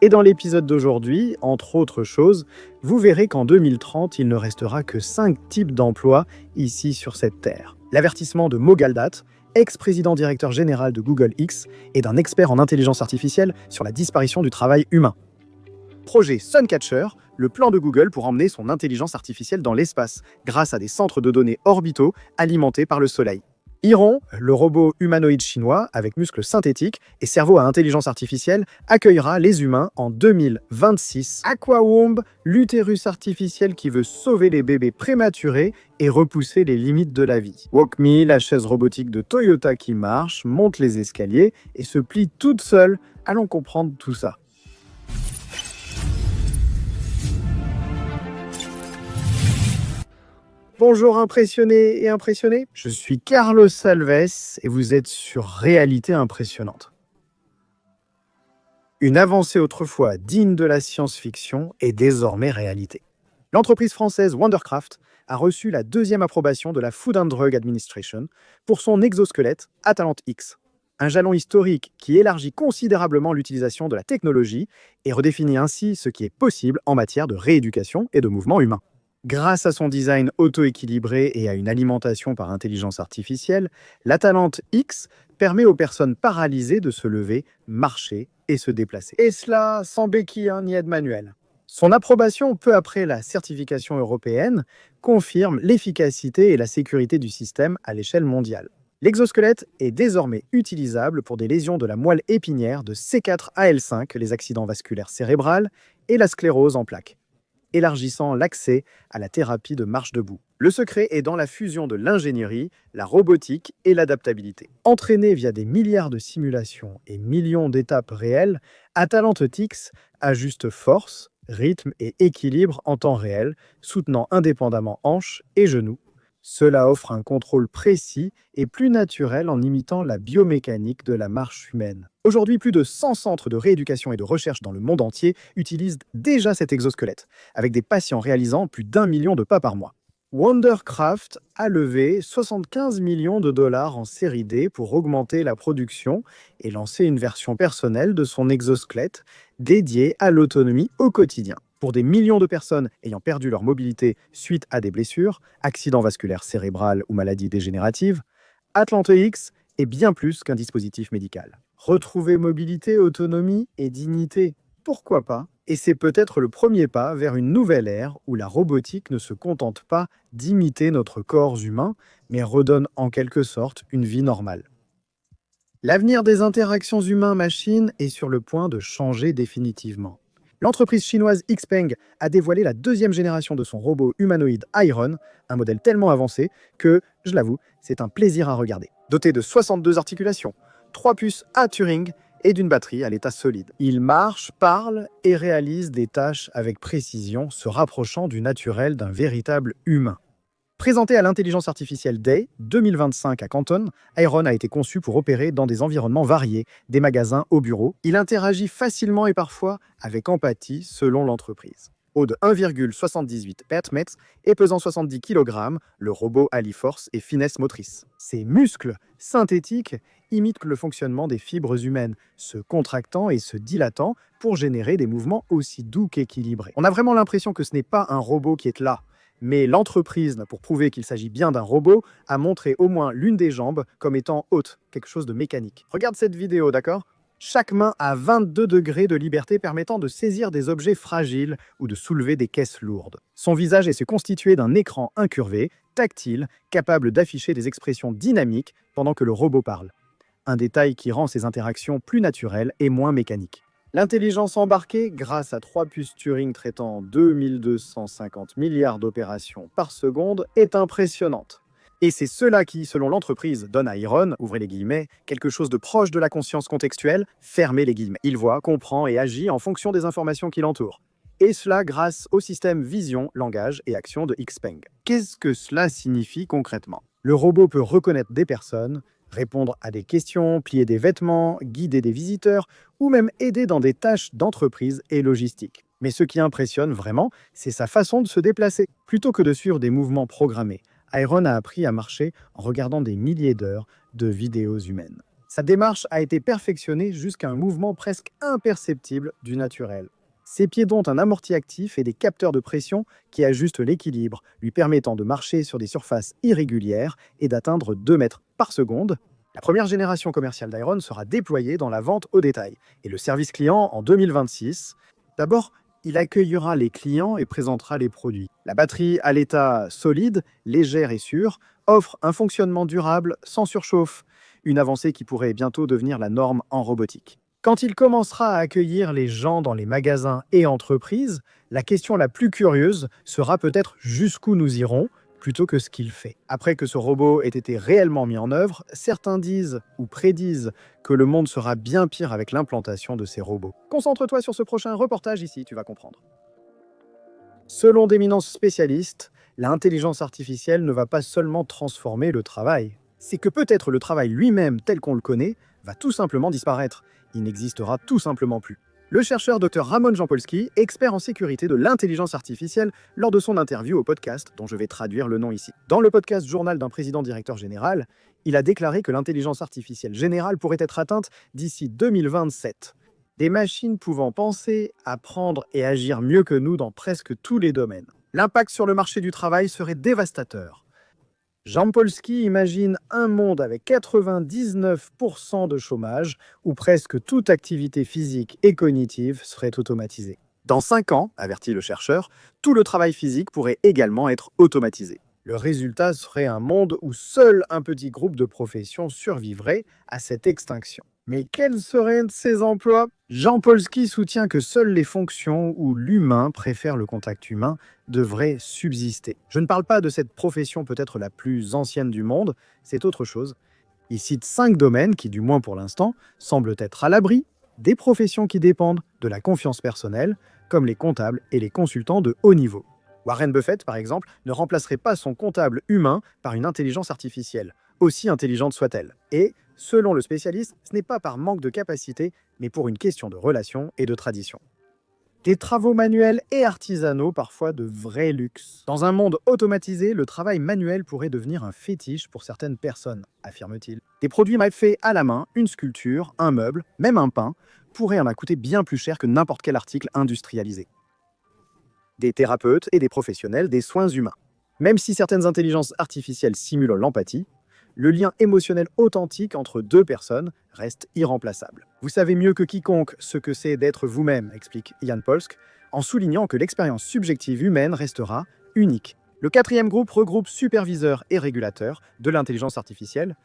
Et dans l'épisode d'aujourd'hui, entre autres choses, vous verrez qu'en 2030, il ne restera que 5 types d'emplois ici sur cette terre. L'avertissement de Mo Galdat, ex-président directeur général de Google X et d'un expert en intelligence artificielle sur la disparition du travail humain. Projet Suncatcher, le plan de Google pour emmener son intelligence artificielle dans l'espace, grâce à des centres de données orbitaux alimentés par le Soleil. Iron, le robot humanoïde chinois avec muscles synthétiques et cerveau à intelligence artificielle, accueillera les humains en 2026. Aquawomb, l'utérus artificiel qui veut sauver les bébés prématurés et repousser les limites de la vie. WalkMe, la chaise robotique de Toyota qui marche, monte les escaliers et se plie toute seule. Allons comprendre tout ça. Bonjour impressionnés et impressionnés, je suis Carlos Salves et vous êtes sur Réalité Impressionnante. Une avancée autrefois digne de la science-fiction est désormais réalité. L'entreprise française Wondercraft a reçu la 2e approbation de la Food and Drug Administration pour son exosquelette Atalante X. Un jalon historique qui élargit considérablement l'utilisation de la technologie et redéfinit ainsi ce qui est possible en matière de rééducation et de mouvement humain. Grâce à son design auto-équilibré et à une alimentation par intelligence artificielle, l'Atalante X permet aux personnes paralysées de se lever, marcher et se déplacer. Et cela sans béquille ni aide manuelle. Son approbation, peu après la certification européenne, confirme l'efficacité et la sécurité du système à l'échelle mondiale. L'exosquelette est désormais utilisable pour des lésions de la moelle épinière de C4-AL5, les accidents vasculaires cérébraux et la sclérose en plaques, élargissant l'accès à la thérapie de marche debout. Le secret est dans la fusion de l'ingénierie, la robotique et l'adaptabilité. Entraînée via des milliards de simulations et millions d'étapes réelles, Atalante X ajuste force, rythme et équilibre en temps réel, soutenant indépendamment hanches et genoux. Cela offre un contrôle précis et plus naturel en imitant la biomécanique de la marche humaine. Aujourd'hui, plus de 100 centres de rééducation et de recherche dans le monde entier utilisent déjà cet exosquelette, avec des patients réalisant plus d'1 million de pas par mois. Wondercraft a levé 75 millions de dollars en série D pour augmenter la production et lancer une version personnelle de son exosquelette dédiée à l'autonomie au quotidien. Pour des millions de personnes ayant perdu leur mobilité suite à des blessures, accidents vasculaires cérébraux ou maladies dégénératives, Atalante X est bien plus qu'un dispositif médical. Retrouver mobilité, autonomie et dignité, pourquoi pas? Et c'est peut-être le premier pas vers une nouvelle ère où la robotique ne se contente pas d'imiter notre corps humain, mais redonne en quelque sorte une vie normale. L'avenir des interactions humains-machines est sur le point de changer définitivement. L'entreprise chinoise Xpeng a dévoilé la 2e génération de son robot humanoïde Iron, un modèle tellement avancé que, je l'avoue, c'est un plaisir à regarder. Doté de 62 articulations, 3 puces à Turing et d'une batterie à l'état solide. Il marche, parle et réalise des tâches avec précision, se rapprochant du naturel d'un véritable humain. Présenté à l'Intelligence Artificielle Day 2025 à Canton, Iron a été conçu pour opérer dans des environnements variés, des magasins au bureau. Il interagit facilement et parfois avec empathie selon l'entreprise. Haut de 1,78 m et pesant 70 kg, le robot allie force et finesse motrice. Ses muscles synthétiques imitent le fonctionnement des fibres humaines, se contractant et se dilatant pour générer des mouvements aussi doux qu'équilibrés. On a vraiment l'impression que ce n'est pas un robot qui est là, mais l'entreprise, pour prouver qu'il s'agit bien d'un robot, a montré au moins l'une des jambes comme étant haute, quelque chose de mécanique. Regarde cette vidéo, d'accord? Chaque main a 22 degrés de liberté permettant de saisir des objets fragiles ou de soulever des caisses lourdes. Son visage est constitué d'un écran incurvé, tactile, capable d'afficher des expressions dynamiques pendant que le robot parle. Un détail qui rend ces interactions plus naturelles et moins mécaniques. L'intelligence embarquée, grâce à 3 puces Turing traitant 2250 milliards d'opérations par seconde, est impressionnante. Et c'est cela qui, selon l'entreprise, donne à Iron, ouvrez les guillemets, quelque chose de proche de la conscience contextuelle, fermez les guillemets. Il voit, comprend et agit en fonction des informations qui l'entourent. Et cela grâce au système vision, langage et action de Xpeng. Qu'est-ce que cela signifie concrètement? Le robot peut reconnaître des personnes, répondre à des questions, plier des vêtements, guider des visiteurs ou même aider dans des tâches d'entreprise et logistique. Mais ce qui impressionne vraiment, c'est sa façon de se déplacer. Plutôt que de suivre des mouvements programmés, Iron a appris à marcher en regardant des milliers d'heures de vidéos humaines. Sa démarche a été perfectionnée jusqu'à un mouvement presque imperceptible du naturel. Ses pieds ont un amorti actif et des capteurs de pression qui ajustent l'équilibre, lui permettant de marcher sur des surfaces irrégulières et d'atteindre 2 mètres par seconde. La première génération commerciale d'Iron sera déployée dans la vente au détail et le service client en 2026. D'abord, il accueillera les clients et présentera les produits. La batterie à l'état solide, légère et sûre, offre un fonctionnement durable sans surchauffe, une avancée qui pourrait bientôt devenir la norme en robotique. Quand il commencera à accueillir les gens dans les magasins et entreprises, la question la plus curieuse sera peut-être jusqu'où nous irons, plutôt que ce qu'il fait. Après que ce robot ait été réellement mis en œuvre, certains disent ou prédisent que le monde sera bien pire avec l'implantation de ces robots. Concentre-toi sur ce prochain reportage ici, tu vas comprendre. Selon d'éminents spécialistes, l'intelligence artificielle ne va pas seulement transformer le travail. C'est que peut-être le travail lui-même tel qu'on le connaît va tout simplement disparaître. Il n'existera tout simplement plus. Le chercheur Dr Ramon Jampolsky, expert en sécurité de l'intelligence artificielle, lors de son interview au podcast, dont je vais traduire le nom ici. Dans le podcast Journal d'un président directeur général, il a déclaré que l'intelligence artificielle générale pourrait être atteinte d'ici 2027. Des machines pouvant penser, apprendre et agir mieux que nous dans presque tous les domaines. L'impact sur le marché du travail serait dévastateur. Jampolsky imagine un monde avec 99% de chômage, où presque toute activité physique et cognitive serait automatisée. Dans 5 ans, avertit le chercheur, tout le travail physique pourrait également être automatisé. Le résultat serait un monde où seul un petit groupe de professions survivrait à cette extinction. Mais quels seraient ces emplois? Jampolsky soutient que seules les fonctions où l'humain préfère le contact humain devraient subsister. Je ne parle pas de cette profession peut-être la plus ancienne du monde, c'est autre chose. Il cite 5 domaines qui, du moins pour l'instant, semblent être à l'abri des professions qui dépendent de la confiance personnelle, comme les comptables et les consultants de haut niveau. Warren Buffett, par exemple, ne remplacerait pas son comptable humain par une intelligence artificielle, aussi intelligente soit-elle. Et, selon le spécialiste, ce n'est pas par manque de capacité, mais pour une question de relation et de tradition. Des travaux manuels et artisanaux, parfois de vrais luxe. Dans un monde automatisé, le travail manuel pourrait devenir un fétiche pour certaines personnes, affirme-t-il. Des produits faits à la main, une sculpture, un meuble, même un pain, pourraient en coûter bien plus cher que n'importe quel article industrialisé. Des thérapeutes et des professionnels des soins humains. Même si certaines intelligences artificielles simulent l'empathie, le lien émotionnel authentique entre 2 personnes reste irremplaçable. Vous savez mieux que quiconque ce que c'est d'être vous-même, explique Jan Polsk, en soulignant que l'expérience subjective humaine restera unique. Le 4e groupe regroupe superviseurs et régulateurs de l'intelligence artificielle.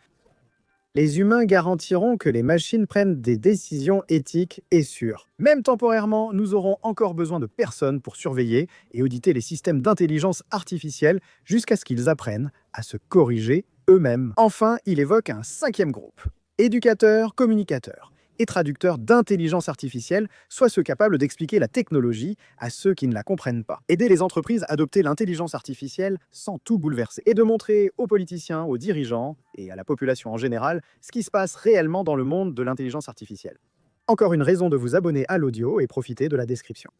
Les humains garantiront que les machines prennent des décisions éthiques et sûres. Même temporairement, nous aurons encore besoin de personnes pour surveiller et auditer les systèmes d'intelligence artificielle jusqu'à ce qu'ils apprennent à se corriger eux-mêmes. Enfin, il évoque un 5e groupe. Éducateurs, communicateurs et traducteurs d'intelligence artificielle, soit ceux capables d'expliquer la technologie à ceux qui ne la comprennent pas. Aider les entreprises à adopter l'intelligence artificielle sans tout bouleverser. Et de montrer aux politiciens, aux dirigeants et à la population en général ce qui se passe réellement dans le monde de l'intelligence artificielle. Encore une raison de vous abonner à l'audio et profiter de la description.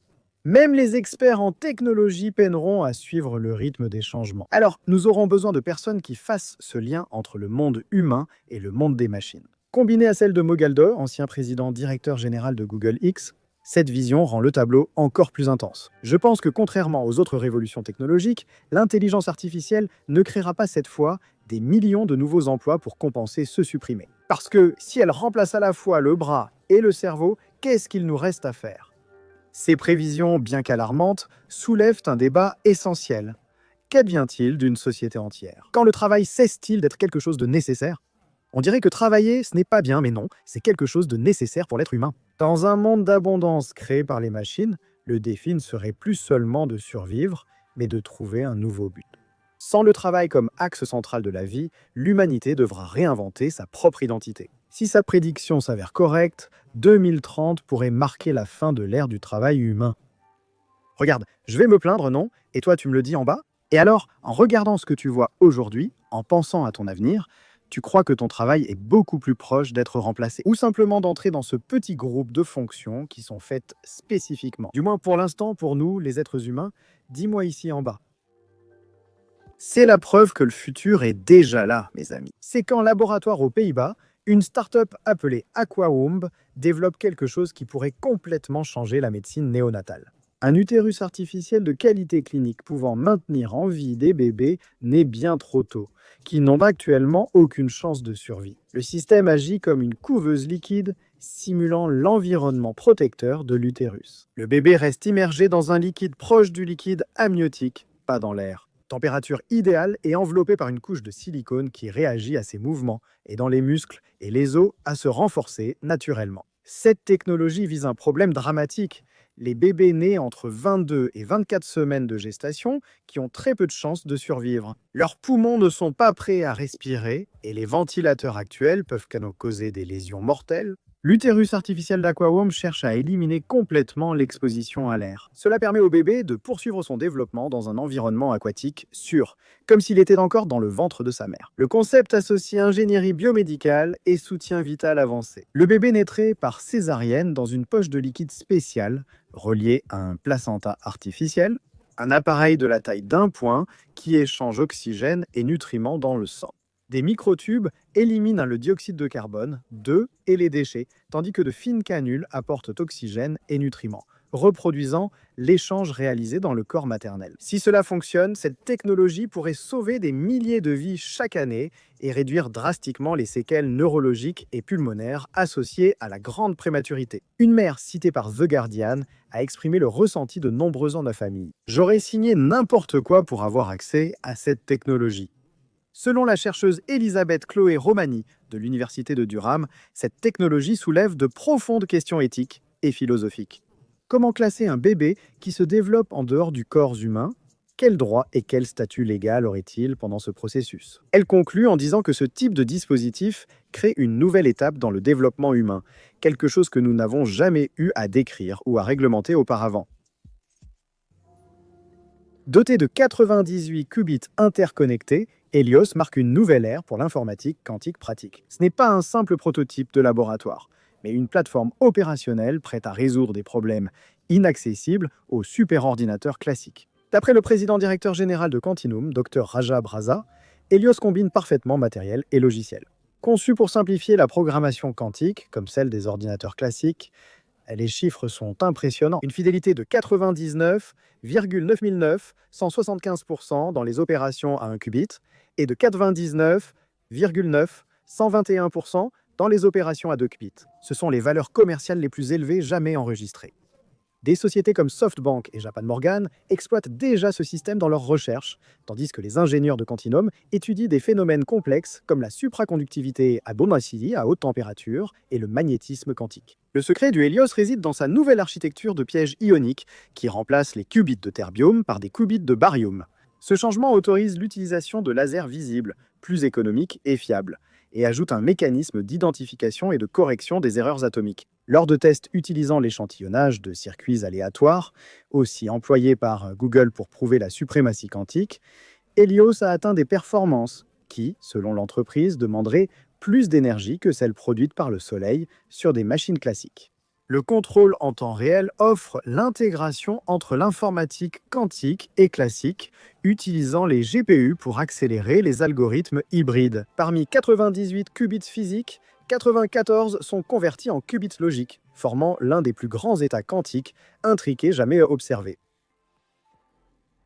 Même les experts en technologie peineront à suivre le rythme des changements. Alors, nous aurons besoin de personnes qui fassent ce lien entre le monde humain et le monde des machines. Combinée à celle de Mogaldo, ancien président directeur général de Google X, cette vision rend le tableau encore plus intense. Je pense que contrairement aux autres révolutions technologiques, l'intelligence artificielle ne créera pas cette fois des millions de nouveaux emplois pour compenser ceux supprimés. Parce que si elle remplace à la fois le bras et le cerveau, qu'est-ce qu'il nous reste à faire? Ces prévisions, bien qu'alarmantes, soulèvent un débat essentiel. Qu'advient-il d'une société entière? Quand le travail cesse-t-il d'être quelque chose de nécessaire? On dirait que travailler, ce n'est pas bien, mais non, c'est quelque chose de nécessaire pour l'être humain. Dans un monde d'abondance créé par les machines, le défi ne serait plus seulement de survivre, mais de trouver un nouveau but. Sans le travail comme axe central de la vie, l'humanité devra réinventer sa propre identité. Si sa prédiction s'avère correcte, 2030 pourrait marquer la fin de l'ère du travail humain. Regarde, je vais me plaindre, non? Et toi, tu me le dis en bas? Et alors, en regardant ce que tu vois aujourd'hui, en pensant à ton avenir, tu crois que ton travail est beaucoup plus proche d'être remplacé, ou simplement d'entrer dans ce petit groupe de fonctions qui sont faites spécifiquement. Du moins pour l'instant, pour nous, les êtres humains, dis-moi ici en bas. C'est la preuve que le futur est déjà là, mes amis. C'est qu'en laboratoire aux Pays-Bas, Une start-up appelée Aquawomb développe quelque chose qui pourrait complètement changer la médecine néonatale. Un utérus artificiel de qualité clinique pouvant maintenir en vie des bébés nés bien trop tôt, qui n'ont actuellement aucune chance de survie. Le système agit comme une couveuse liquide, simulant l'environnement protecteur de l'utérus. Le bébé reste immergé dans un liquide proche du liquide amniotique, pas dans l'air. Température idéale et enveloppé par une couche de silicone qui réagit à ses mouvements et dans les muscles et les os à se renforcer naturellement. Cette technologie vise un problème dramatique. Les bébés nés entre 22 et 24 semaines de gestation qui ont très peu de chances de survivre. Leurs poumons ne sont pas prêts à respirer et les ventilateurs actuels peuvent causer des lésions mortelles. L'utérus artificiel d'Aquawomb cherche à éliminer complètement l'exposition à l'air. Cela permet au bébé de poursuivre son développement dans un environnement aquatique sûr, comme s'il était encore dans le ventre de sa mère. Le concept associe ingénierie biomédicale et soutien vital avancé. Le bébé naîtrait par césarienne dans une poche de liquide spéciale reliée à un placenta artificiel, un appareil de la taille d'un point qui échange oxygène et nutriments dans le sang. Des microtubes éliminent le dioxyde de carbone, et les déchets, tandis que de fines canules apportent oxygène et nutriments, reproduisant l'échange réalisé dans le corps maternel. Si cela fonctionne, cette technologie pourrait sauver des milliers de vies chaque année et réduire drastiquement les séquelles neurologiques et pulmonaires associées à la grande prématurité. Une mère citée par The Guardian a exprimé le ressenti de nombreux dans la famille. « J'aurais signé n'importe quoi pour avoir accès à cette technologie. » Selon la chercheuse Elisabeth Chloé Romani de l'Université de Durham, cette technologie soulève de profondes questions éthiques et philosophiques. Comment classer un bébé qui se développe en dehors du corps humain? Quels droits et quel statut légal aurait-il pendant ce processus? Elle conclut en disant que ce type de dispositif crée une nouvelle étape dans le développement humain, quelque chose que nous n'avons jamais eu à décrire ou à réglementer auparavant. Doté de 98 qubits interconnectés, Helios marque une nouvelle ère pour l'informatique quantique pratique. Ce n'est pas un simple prototype de laboratoire, mais une plateforme opérationnelle prête à résoudre des problèmes inaccessibles aux superordinateurs classiques. D'après le président directeur général de Quantinum, Dr Raja Braza, Helios combine parfaitement matériel et logiciel. Conçu pour simplifier la programmation quantique, comme celle des ordinateurs classiques, les chiffres sont impressionnants. Une fidélité de 99,999, 175% dans les opérations à un qubit, et de 99,9, 121% dans les opérations à 2 qubits. Ce sont les valeurs commerciales les plus élevées jamais enregistrées. Des sociétés comme SoftBank et Japan Morgan exploitent déjà ce système dans leurs recherches, tandis que les ingénieurs de Quantinum étudient des phénomènes complexes comme la supraconductivité à Bonacieux à haute température et le magnétisme quantique. Le secret du Helios réside dans sa nouvelle architecture de pièges ioniques qui remplace les qubits de terbium par des qubits de barium. Ce changement autorise l'utilisation de lasers visibles, plus économiques et fiables, et ajoute un mécanisme d'identification et de correction des erreurs atomiques. Lors de tests utilisant l'échantillonnage de circuits aléatoires, aussi employé par Google pour prouver la suprématie quantique, Helios a atteint des performances qui, selon l'entreprise, demanderaient plus d'énergie que celle produite par le Soleil sur des machines classiques. Le contrôle en temps réel offre l'intégration entre l'informatique quantique et classique, utilisant les GPU pour accélérer les algorithmes hybrides. Parmi 98 qubits physiques, 94 sont convertis en qubits logiques, formant l'un des plus grands états quantiques intriqués jamais observés.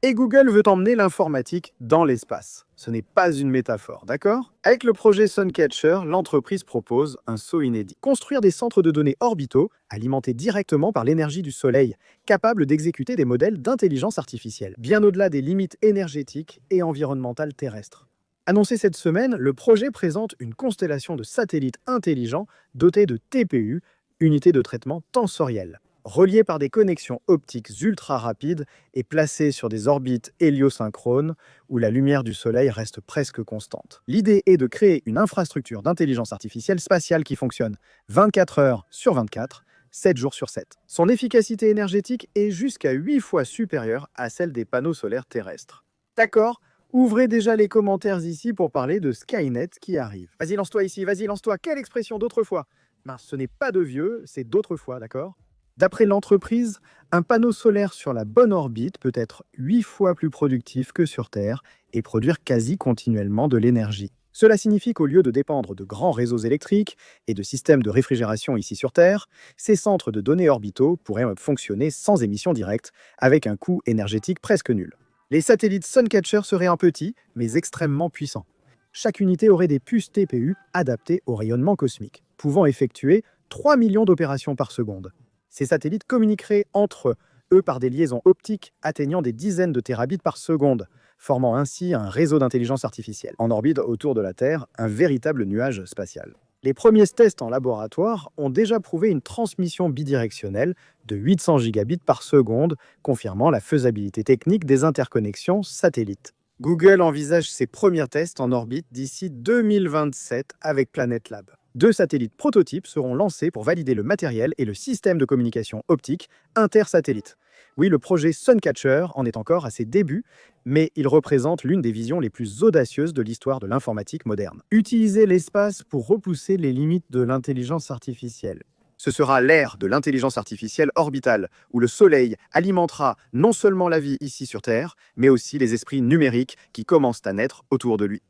Et Google veut emmener l'informatique dans l'espace. Ce n'est pas une métaphore, d'accord? Avec le projet Suncatcher, l'entreprise propose un saut inédit. Construire des centres de données orbitaux, alimentés directement par l'énergie du Soleil, capables d'exécuter des modèles d'intelligence artificielle, bien au-delà des limites énergétiques et environnementales terrestres. Annoncé cette semaine, le projet présente une constellation de satellites intelligents dotés de TPU, unités de traitement tensoriel. Reliés par des connexions optiques ultra rapides et placés sur des orbites héliosynchrones où la lumière du Soleil reste presque constante. L'idée est de créer une infrastructure d'intelligence artificielle spatiale qui fonctionne 24 heures sur 24, 7 jours sur 7. Son efficacité énergétique est jusqu'à 8 fois supérieure à celle des panneaux solaires terrestres. D'accord? Ouvrez déjà les commentaires ici pour parler de Skynet qui arrive. Vas-y, lance-toi ici, vas-y, lance-toi. Quelle expression d'autrefois? Mince, ce n'est pas de vieux, c'est d'autrefois, d'accord? D'après l'entreprise, un panneau solaire sur la bonne orbite peut être 8 fois plus productif que sur Terre et produire quasi continuellement de l'énergie. Cela signifie qu'au lieu de dépendre de grands réseaux électriques et de systèmes de réfrigération ici sur Terre, ces centres de données orbitaux pourraient fonctionner sans émission directe, avec un coût énergétique presque nul. Les satellites Suncatcher seraient un petit, mais extrêmement puissants. Chaque unité aurait des puces TPU adaptées au rayonnement cosmique, pouvant effectuer 3 millions d'opérations par seconde. Ces satellites communiqueraient entre eux par des liaisons optiques atteignant des dizaines de terabits par seconde, formant ainsi un réseau d'intelligence artificielle. En orbite autour de la Terre, un véritable nuage spatial. Les premiers tests en laboratoire ont déjà prouvé une transmission bidirectionnelle de 800 gigabits par seconde, confirmant la faisabilité technique des interconnexions satellites. Google envisage ses premiers tests en orbite d'ici 2027 avec Planet Lab. 2 satellites prototypes seront lancés pour valider le matériel et le système de communication optique intersatellite. Oui, le projet Suncatcher en est encore à ses débuts, mais il représente l'une des visions les plus audacieuses de l'histoire de l'informatique moderne. Utiliser l'espace pour repousser les limites de l'intelligence artificielle. Ce sera l'ère de l'intelligence artificielle orbitale, où le Soleil alimentera non seulement la vie ici sur Terre, mais aussi les esprits numériques qui commencent à naître autour de lui.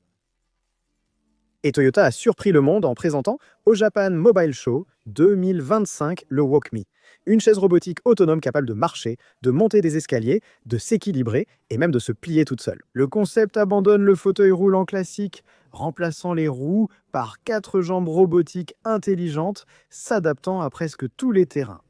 Et Toyota a surpris le monde en présentant au Japan Mobile Show 2025 le WalkMe, une chaise robotique autonome capable de marcher, de monter des escaliers, de s'équilibrer et même de se plier toute seule. Le concept abandonne le fauteuil roulant classique, remplaçant les roues par 4 jambes robotiques intelligentes s'adaptant à presque tous les terrains.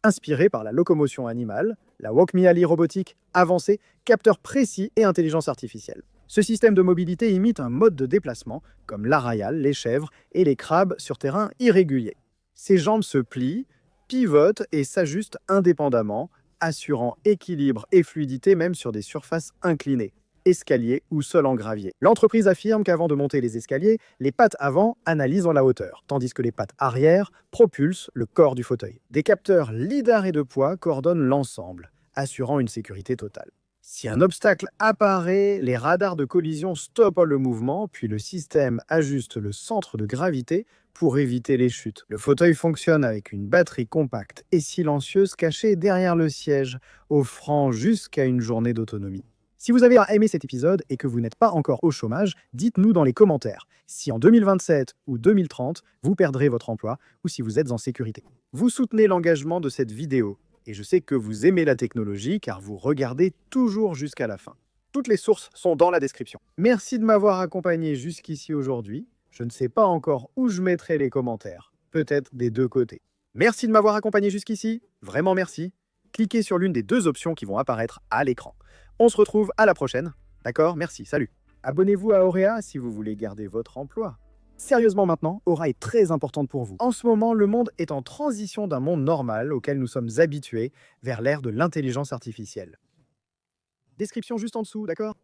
Inspiré par la locomotion animale, la WalkMe Ali robotique avancée, capteur précis et intelligence artificielle. Ce système de mobilité imite un mode de déplacement, comme l'arrayal, les chèvres et les crabes sur terrain irrégulier. Ses jambes se plient, pivotent et s'ajustent indépendamment, assurant équilibre et fluidité même sur des surfaces inclinées, escaliers ou sol en gravier. L'entreprise affirme qu'avant de monter les escaliers, les pattes avant analysent la hauteur, tandis que les pattes arrière propulsent le corps du fauteuil. Des capteurs lidar et de poids coordonnent l'ensemble, assurant une sécurité totale. Si un obstacle apparaît, les radars de collision stoppent le mouvement, puis le système ajuste le centre de gravité pour éviter les chutes. Le fauteuil fonctionne avec une batterie compacte et silencieuse cachée derrière le siège, offrant jusqu'à une journée d'autonomie. Si vous avez aimé cet épisode et que vous n'êtes pas encore au chômage, dites-nous dans les commentaires si en 2027 ou 2030, vous perdrez votre emploi ou si vous êtes en sécurité. Vous soutenez l'engagement de cette vidéo. Et je sais que vous aimez la technologie car vous regardez toujours jusqu'à la fin. Toutes les sources sont dans la description. Merci de m'avoir accompagné jusqu'ici aujourd'hui. Je ne sais pas encore où je mettrai les commentaires. Peut-être des deux côtés. Merci de m'avoir accompagné jusqu'ici. Vraiment merci. Cliquez sur l'une des 2 options qui vont apparaître à l'écran. On se retrouve à la prochaine. D'accord? Merci. Salut. Abonnez-vous à Auréa si vous voulez garder votre emploi. Sérieusement maintenant, Aura est très importante pour vous. En ce moment, le monde est en transition d'un monde normal auquel nous sommes habitués vers l'ère de l'intelligence artificielle. Description juste en dessous, d'accord?